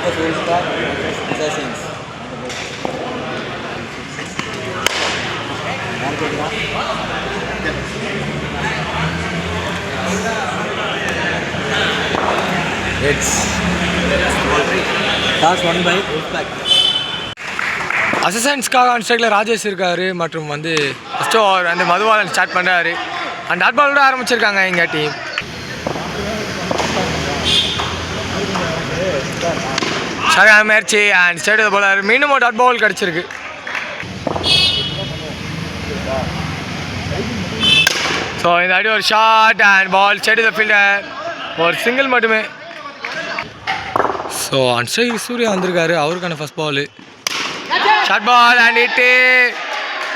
Campus Wolfpack versus Assassins. யார் கேட்குறா? It's Toss 1 by Wolfpack. அசிஸ்டன்ஸ்க்காக on ஸ்ட்ரைக்கில் ராஜேஷ் இருக்கார் மற்றும் வந்து ஃபஸ்ட்டு ஓவர் வந்து மதுவாலன் ஸ்டார்ட் பண்ணுறாரு. அண்ட் டாட் பாலோட ஆரம்பிச்சிருக்காங்க இங்கே டீம். சரியான முயற்சி அண்ட் ஸ்டேட் போலார் மீண்டும் ஒரு டாட் பால் கிடச்சிருக்கு. ஸோ இந்த அடி ஒரு short and ball state fielder ஒரு சிங்கிள் மட்டுமே. ஸோ அண்ட் ஸ்ட்ரைக் சூர்யா வந்திருக்காரு, அவருக்கான first ball short ball and இட்டு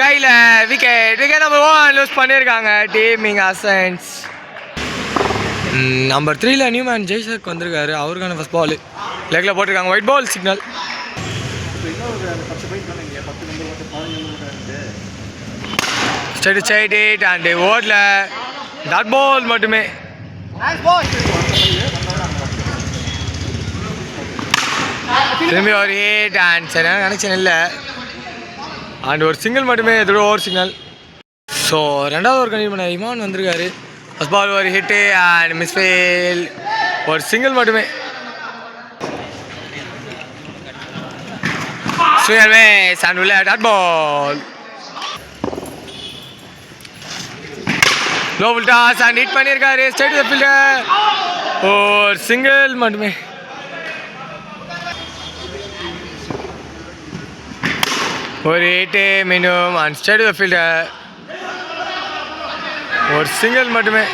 கையில் விக்கெட் நம்பர் 1 லூஸ் பண்ணியிருக்காங்க டீமிங் அசன்ஸ். நம்பர் 3ல நியூமேன் ஜெய்சக் வந்திருக்காரு, அவருக்கான ஃபஸ்ட் பால் லெக்கில் போட்டிருக்காங்க, wide ball signal. Straight hit and ஓவரில் டாட் பால் மட்டுமே. திரும்பி ஒரு ஹிட் அண்ட் சரியான கனெக்ஷன் இல்லை அண்ட் ஒரு சிங்கிள் மட்டுமே, இதோட ஓவர் சிக்னல். ஸோ ரெண்டாவது ஒரு கண்டிப்பாக இமான் வந்திருக்காரு, ஃபஸ்ட் பால் ஒரு ஹிட்டு அண்ட் மிஸ்ஃபீல் ஒரு சிங்கிள் மட்டுமே. ஸ்ரீயல்வே அண்ட் உள்ள டாட் பால் லோவல் டாஸ் அண்ட் ஹிட் பண்ணியிருக்காரு ஸ்ட்ரைட் டு தி ஃபீல்டர் ஒரு சிங்கிள் மட்டுமே. ஒரு ஹிட்டு மீண்டும் and straight to the fielder ஒரு சிங்கிள் மட்டுமே.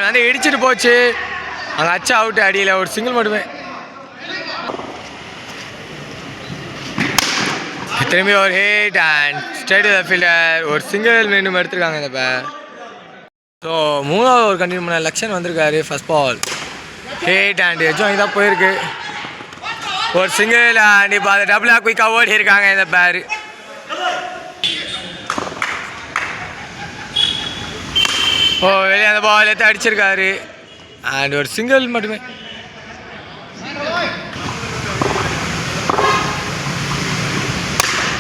வந்து இடிச்சிட்டு போச்சு, அங்கே அச்சா அவுட்டு, அடியில் ஒரு சிங்கிள் மட்டுமே. திரும்பி ஒரு hit and straight to the fielder ஒரு சிங்கிள் மீண்டும் எடுத்துருக்காங்க இந்த பேர். ஸோ மூணாவது ஒரு கண்டினியூ பண்ண லக்ஷன் வந்திருக்காரு, ஃபஸ்ட் பால் ஹிட் அண்ட் எஜ்ஜும் வாங்கி தான் போயிருக்கு ஒரு சிங்கிள் அண்ட் இப்போ அதை டபுளாக குயிக்காக ஓடி இருக்காங்க இந்த பேர். ஓ வெளியே அந்த பால் எடுத்து அடிச்சிருக்காரு அண்ட் ஒரு சிங்கிள் மட்டுமே.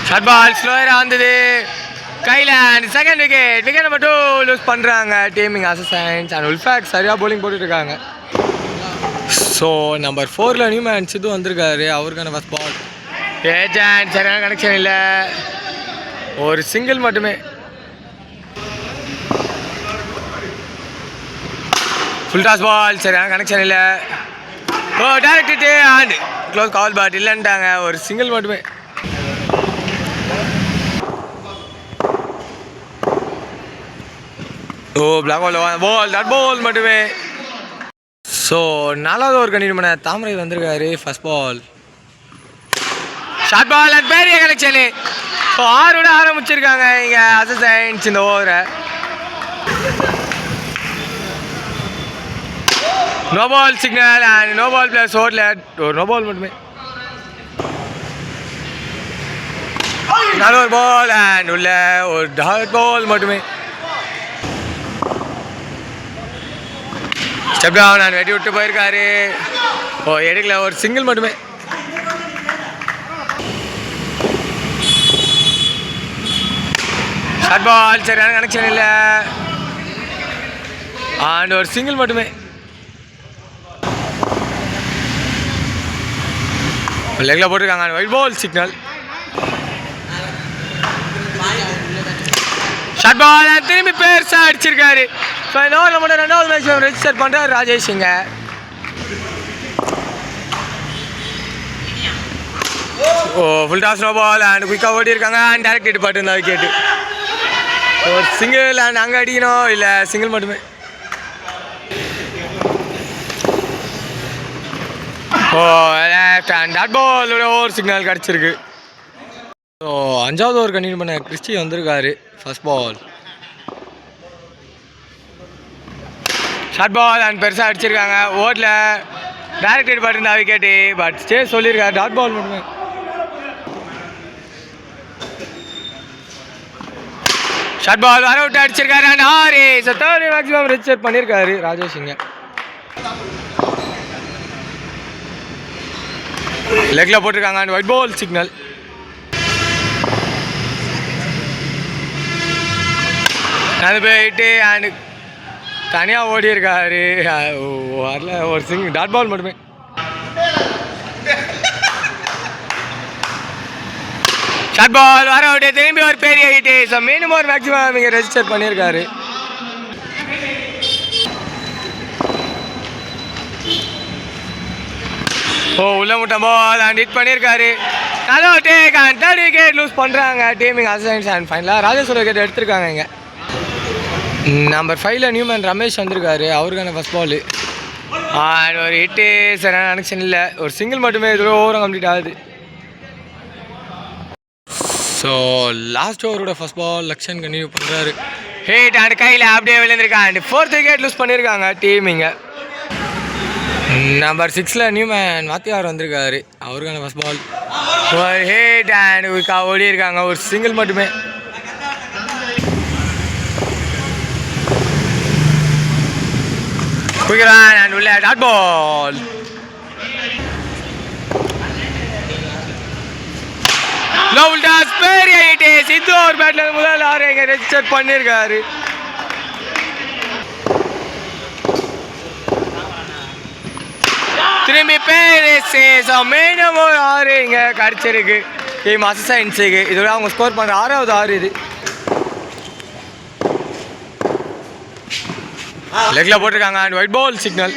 ஷார்ட் பால் ஸ்லோயராக வந்தது கையில் and second wicket number 2 lose பண்ணுறாங்க டீமிங் அசிஸ்டன்ஸ் அண்ட் உல்ஃபேக் சரியாக பவுலிங் போட்டுட்ருக்காங்க. ஸோ நம்பர் 4ல நியூமேன் சித்து வந்திருக்காரு, அவருக்கான ஃபஸ்ட் பால் ஏஜென்ட் சரியான கனெக்ஷன் இல்லை ஒரு சிங்கிள் மட்டுமே. ஃபுல் டாஸ் பால் சரியான கனெக்ஷன் இல்லை, ஓ டேரக்ட் அண்ட் க்ளோஸ் கால் பாட் இல்லைன்ட்டாங்க ஒரு சிங்கிள் மட்டுமே. ஓ பிளாக் பால் டாட் பால் மட்டுமே. ஸோ நாலாவது ஒரு கண்டினியூ பண்ண தாமரை வந்திருக்காரு, first ball short ball and பெரிய கனெக்ஷனு. ஸோ 6 ஆரம்பிச்சிருக்காங்க இங்கே அசிஸ்டன்ஸ் இந்த ஓவரை. No ball signal and no ball plus ஓவரில் ஒரு நோ பால் மட்டுமே. ஒரு பால் அண்ட் உள்ள ஒரு டாட் பால் மட்டுமே. ஸ்டெப் டவுன் அண்ட் வெட்டி விட்டு போயிருக்காரு, ஓ எடுக்கல ஒரு சிங்கிள் மட்டுமே. ஷார்ட் பால் சரியான கனெக்ஷன் இல்லை அண்ட் ஒரு சிங்கிள் மட்டுமே. லெக்கில் போட்டிருக்காங்க, wide ball signal. Short ball திரும்பி பெருசாக அடிச்சிருக்காரு. ஸோ இந்த ஓவர் நம்ம ரெண்டாவது மேட்ச் ரெஜிஸ்டர் பண்ணுறாரு ராஜேஷ் இங்கே. Oh full toss no ball and குயிக்காக ஓடி இருக்காங்க அண்ட் டேரக்ட் ஹிட் பாட்டு இருந்தால் விக்கெட்டு ஒரு சிங்கிள் அண்ட் அங்கே அடிக்கணும் இல்லை சிங்கிள் மட்டுமே. ஓ லெஃப்ட் அண்ட் டாட் பாலோட ஓவர் சிக்னல் கிடச்சிருக்கு. ஸோ அஞ்சாவது ஓவர் கண்டினியூ பண்ண கிறிஸ்டி வந்திருக்காரு, first ball short ball and பெருசாக அடிச்சிருக்காங்க, ஓவரில் டேரக்ட் ஹிட் பாட்டு இருந்தால் விக்கெட்டு பட் ஸ்டே சொல்லியிருக்காரு டாட் பால் மட்டுமே. ஷார்ட் பால் வர விட்டு அடிச்சிருக்காரு அண்ட் 6 ஸோ தேர்ட் மேக்ஸிமம் ரிச்சர் பண்ணியிருக்காரு ராஜேஷ் இங்கே. லெக்கில் போட்டிருக்காங்க அண்ட் ஒயிட் பால் சிக்னல். அது போயிட்டு அண்ட் தனியாக ஓடி இருக்காரு. வரல ஒரு டாட் பால் மட்டுமே. ஷார்ட் பால் வர விட்டு திரும்பி ஒரு பெரிய ஹிட்டு. ஸோ மீண்டும் ஒரு மேக்ஸிமம் இங்கே ரெஜிஸ்டர் பண்ணியிருக்காரு. உள்ள முட்டை பால் அண்ட் ஹிட் பண்ணியிருக்காரு. நல்ல take and third wicket lose பண்ணுறாங்க டீமிங் அசைன்ஸ். அண்ட் ஃபைனலாக ராஜேஷ் ஒரு விக்கெட் எடுத்திருக்காங்க இங்கே. நம்பர் 5ல நியூமன் ரமேஷ் வந்திருக்காரு. அவருக்கான ஃபஸ்ட் பால் அண்ட் ஒரு ஹிட்டு. சரியான கனெக்ஷன் இல்லை, ஒரு சிங்கிள் மட்டுமே இதில் ஓவரம் கம்ப்ளீட் ஆகுது. ஸோ லாஸ்ட் ஓவரோட ஃபஸ்ட் பால் லக்ஷன் கன்டினியூ பண்ணுறாரு. ஹிட் அண்ட் கையில் அப்படியே விழுந்திருக்காங்க அண்ட் 4th விக்கெட் லூஸ் பண்ணியிருக்காங்க டீம் இங்கே. நம்பர் 6ல நியூமேன் வாத்தியார் வந்திருக்காரு. அவருக்கான ஃபஸ்ட் பால் ஒரு ஹிட் அண்ட் ஓடி இருக்காங்க, ஒரு சிங்கிள் மட்டுமே. அண்ட் உள்ள டாட் பால். பெரிய ஹிட். சித்து ஒரு பேட்ல முதல் 6 இங்கே ரெஜிஸ்டர் பண்ணியிருக்காரு. திரும்பி பேரேசே. ஸோ மீண்டும் ஒரு 6 இங்கே கிடச்சிருக்கு டீம் அசைன்ஸுக்கு. இதோட அவங்க ஸ்கோர் பண்ணுற 6வது 6 இது. லெக்கில் போட்டிருக்காங்க and wide ball signal.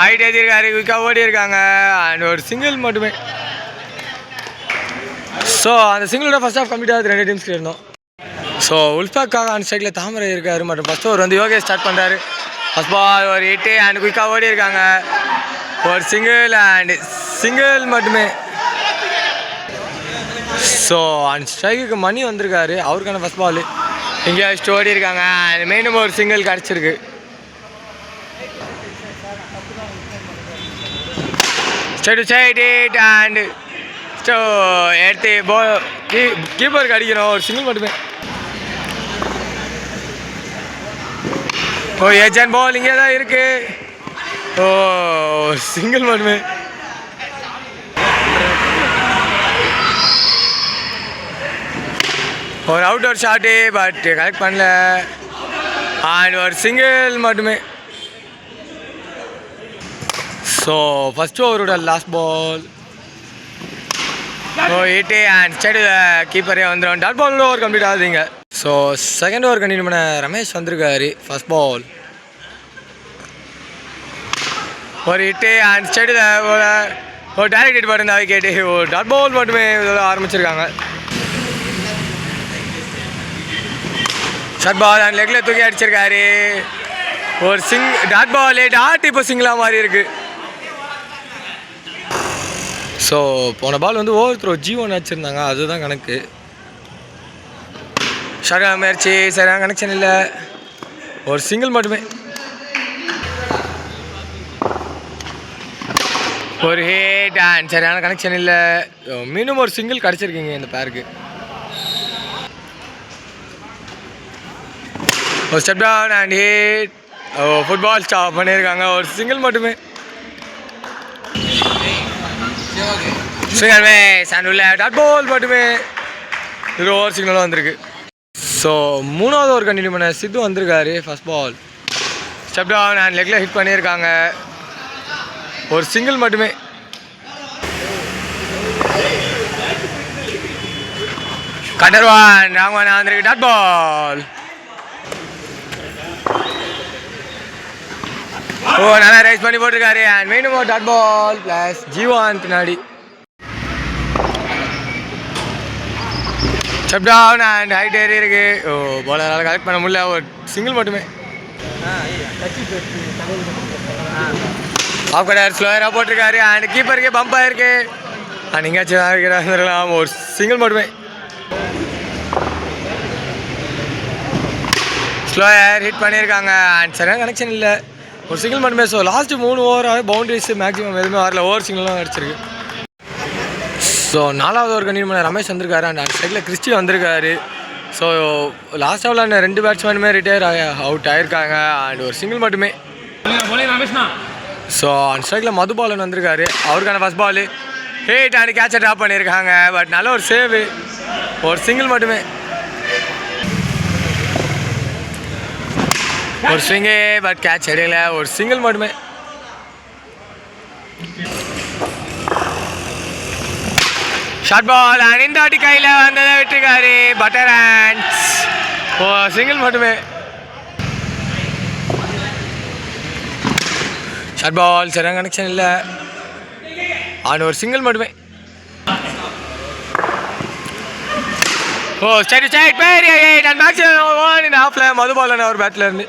Height ஏற்றிருக்காரு, குயிக்காக ஓடி இருக்காங்க அண்ட் ஒரு சிங்கிள் மட்டுமே. ஸோ அந்த சிங்கிளோட ஃபர்ஸ்ட் ஆஃப் கம்ப்ளீட் ஆகுது 2 டீம்ஸ்க்கு இருந்தோம். ஸோ உல்ஃபாக்காக அந்த சைடில் தாமரை இருக்காரு மற்றும் ஃபஸ்ட் ஓவர் வந்து யோகேஷ் ஸ்டார்ட் பண்ணுறாரு. ஃபஸ்ட் பால் ஒரு ஹிட்டு அண்ட் குயிக்காக ஓடி இருக்காங்க, ஒரு சிங்கிள் மட்டுமே. ஸோ அண்ட் ஸ்ட்ரைக்குக்கு மணி வந்திருக்காரு. அவருக்கான ஃபஸ்ட் பால் இங்கே ஓடி இருக்காங்க அண்ட் மீண்டும் ஒரு சிங்கிள் கிடச்சிருக்கு. சைடு ஹிட் அண்ட் எடுத்து கீப்பருக்கு அடிக்கணும், ஒரு சிங்கிள் மட்டுமே. ஏஜென்ட் பால் இங்கே தான் இருக்கு. சிங்கிள் மட்டுமே. ஒரு அவுட்டோர் ஷாட்டு பட் கலெக்ட் பண்ணல அண்ட் ஒரு சிங்கிள் மட்டுமே. ஸோ ஃபஸ்ட் ஓவரோட லாஸ்ட் பால் ஹிட்டு அண்ட் ஸ்டேட் கீப்பரே வந்துடும். டாட் பால் ஓவர் கம்ப்ளீட் ஆகுதுங்க. ஸோ செகண்ட் ஓவர் கண்டினியூ பண்ண ரமேஷ் வந்திருக்காரு. ஃபஸ்ட் பால் ஒரு ஹிட்டு அண்ட் ஸ்டேட் ஒரு டைரக்ட் ஹிட் பாருந்தா விக்கெட்டு. ஒரு டாட் பால் மட்டுமே ஆரம்பிச்சிருக்காங்க. ஷார்ட் பால் அண்ட் லெக்கில் தூக்கி அடிச்சிருக்காரு, ஒரு டாட் பால். டாட் இப்போ சிங்கிளாக மாறி இருக்கு. ஸோ போன பால் வந்து ஓவர் த்ரோ G1 வச்சுருந்தாங்க, அதுதான் கணக்கு. ஷார்ட் முயற்சி சரியான கனெக்ஷன் இல்லை, ஒரு சிங்கிள் மட்டுமே. ஒரு ஹிட் அண்ட் சரியான கனெக்ஷன் இல்லை, மீண்டும் ஒரு சிங்கிள் கிடச்சிருக்கீங்க இந்த பேருக்கு. ஒரு ஸ்டெப் டவுன் அண்ட் ஹிட். ஃபுட்பால் ஸ்டாப் பண்ணியிருக்காங்க, ஒரு சிங்கிள் மட்டுமே. ஸ்விங்கர் மேஸ் அண்ட் உள்ள டாட் பால் மட்டுமே. இது ஓவர் சிக்னலும் வந்திருக்கு. ஸோ மூணாவது ஓவர் கண்டினியூ பண்ண சித்து வந்திருக்காரு. First ball step down and லெக்கில் ஹிட் பண்ணியிருக்காங்க, ஒரு சிங்கிள் மட்டுமே. கண்டர்வான் ராங்வான் வந்திருக்கு, டாட் பால். நல்லா ரைஸ் பண்ணி போட்டிருக்காரு அண்ட் மீண்டும் டாட் பால் ப்ளஸ் G1 பின்னாடி. ஸ்டெப் டவுன் அண்ட் ஹைட் ஏறி இருக்கு. பாலரால் கலெக்ட் பண்ண முடியல, ஒரு சிங்கிள் மட்டுமே. ஆஃப் கடர் ஸ்லோயராக போட்டிருக்காரு அண்ட் கீப்பருக்கு பம்ப் ஆயிருக்கு அண்ட் எங்கேயாச்சும் ஒரு சிங்கிள் மட்டுமே. ஸ்லோயர் ஹிட் பண்ணியிருக்காங்க அண்ட் சரியான கனெக்ஷன் இல்லை, ஒரு சிங்கிள் மட்டுமே. ஸோ லாஸ்ட்டு 3 ஓவராகவே பவுண்டரிஸ் மேக்ஸிமம் எதுவுமே வரல, ஓவர் சிங்கிள்லாம் அடிச்சிருக்கு. ஸோ 4வது ஓவர் கண்டினியூ பண்ண ரமேஷ் வந்திருக்காரு அண்ட் அந்த சைடில் கிறிஸ்டி வந்திருக்காரு. ஸோ லாஸ்ட் ஓவரில் 2 பேட்ஸ்மேனுமே ரிட்டையர் அவுட் ஆகிருக்காங்க அண்ட் ஒரு சிங்கிள் மட்டுமே. ஸோ அந்த ஸ்ட்ரைக்கில் மதுபாலன் வந்திருக்காரு, அவருக்கான ஃபஸ்ட் பால் ஹேட் அண்ட் கேட்சை ட்ராப் பண்ணியிருக்காங்க. பட் நல்ல ஒரு சேவு, ஒரு சிங்கிள் மட்டுமே. ஒரு ஸ்விங்கு பட் கேட்ச் எடுக்கல, ஒரு சிங்கிள் மட்டுமே. ஷார்ட் பால் அண்ட் இந்த வாட்டி கையில் வந்ததை விட்டுருக்காரு பட்டர் ஹேண்ட்ஸ், ஓ சிங்கிள் மட்டுமே. ஷார்ட் பால் சரியான கனெக்ஷன் இல்லை அண்ட் ஒரு சிங்கிள் மட்டுமே. ஓ ஸ்ட்ரைட் ஸ்ட்ரைட் பெரிய ஹிட் அண்ட் மேக்ஸிமம் 1 in halfல மதுபாலன் அவர் பேட்டில் இருந்து.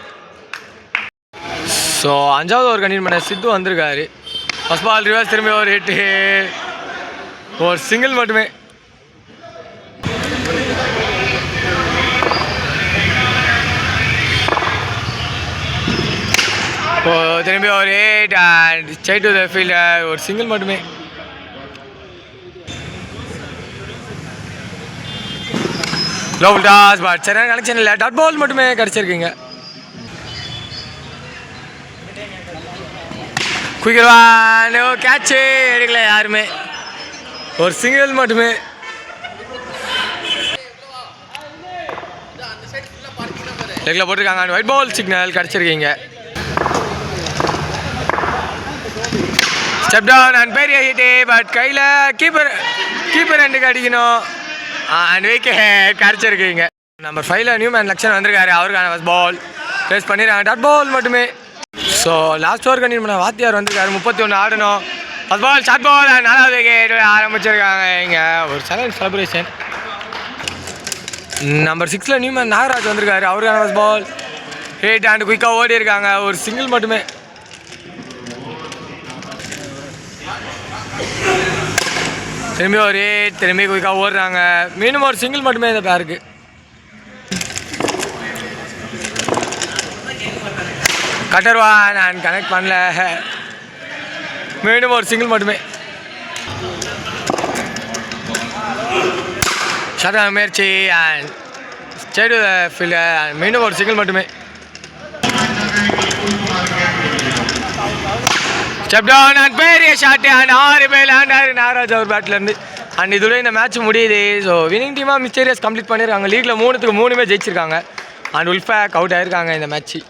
ஸோ 5வது ஓவர் கண்டினியூ பண்ண சித்து வந்திருக்காரு. ஃபஸ்ட் பால் ரிவர்ஸ் திரும்பி ஒரு ஹிட்டு, ஒரு சிங்கிள் மட்டுமே. ஓ திரும்பி ஒரு hit and straight to the fielder, ஒரு சிங்கிள் மட்டுமே. லோ டாஸ் பட் சரியான கனெக்ஷன் இல்லை, டாட் பால் மட்டுமே கிடச்சிருக்கீங்க. குயிக்கர் கேட்சு எடுக்கல யாருமே, ஒரு சிங்கிள் மட்டுமே. லெக்கில் போட்டிருக்காங்க, ஒயிட் பால் சிக்னல் கிடச்சிருக்கீங்க. ஸ்டெப் டவுன் அண்ட் பெரிய ஹிட்டு பட் கையில் கீப்பர் ரெண்டுக்கு அடிக்கணும் அண்ட் விக்கெட் கிடச்சிருக்கீங்க. நம்பர் 5ல நியூமேன் லக்ஷன் வந்திருக்காரு, அவருக்கான ஃபஸ்ட் பால் ஃபேஸ் பண்ணிடுறாங்க, டாட் பால் மட்டுமே. ஸோ லாஸ்ட் ஓவர் கண்டினியூ பண்ண வாத்தியார் வந்திருக்காரு, 31 ஆடணும். ஃபஸ்ட் பால் ஷார்ட் பால் 4வது விக்கெட் ஆரம்பிச்சிருக்காங்க. இங்கே ஒரு செலிப்ரேஷன். நம்பர் 6ல நியூமேன் நாகராஜ் வந்திருக்காரு, அவருக்கான ஃபஸ்ட் பால் ஹிட் அண்ட் குயிக்காக ஓடி இருக்காங்க, ஒரு சிங்கிள் மட்டுமே. திரும்பி ஒரு ஹிட், திரும்பி குயிக்காக ஓடுறாங்க, மீண்டும் ஒரு சிங்கிள் மட்டுமே இந்த பேருக்கு. கட்டர்வான் அண்ட் கனெக்ட் பண்ணல, மீண்டும் ஒரு சிங்கிள் மட்டுமே. ஷார்ட் முயற்சி and straight to the fielder and மீண்டும் ஒரு சிங்கிள் மட்டுமே. ஸ்டெப் டவுன் அண்ட் பெரிய ஷாட் அண்ட் 6 பேர் லேண்டாரு நாகராஜ் அவர் பேட்லேருந்து. அண்ட் இதோட இந்த மேட்ச் முடியுது. ஸோ வினிங் டீமாக மிஸ்டீரியஸ் கம்ப்ளீட் பண்ணியிருக்காங்க. லீக்கில் 3க்கு 3 ஜெயிச்சிருக்காங்க அண்ட் உல்ஃபேக் அவுட் ஆகிருக்காங்க இந்த மேட்ச்சு.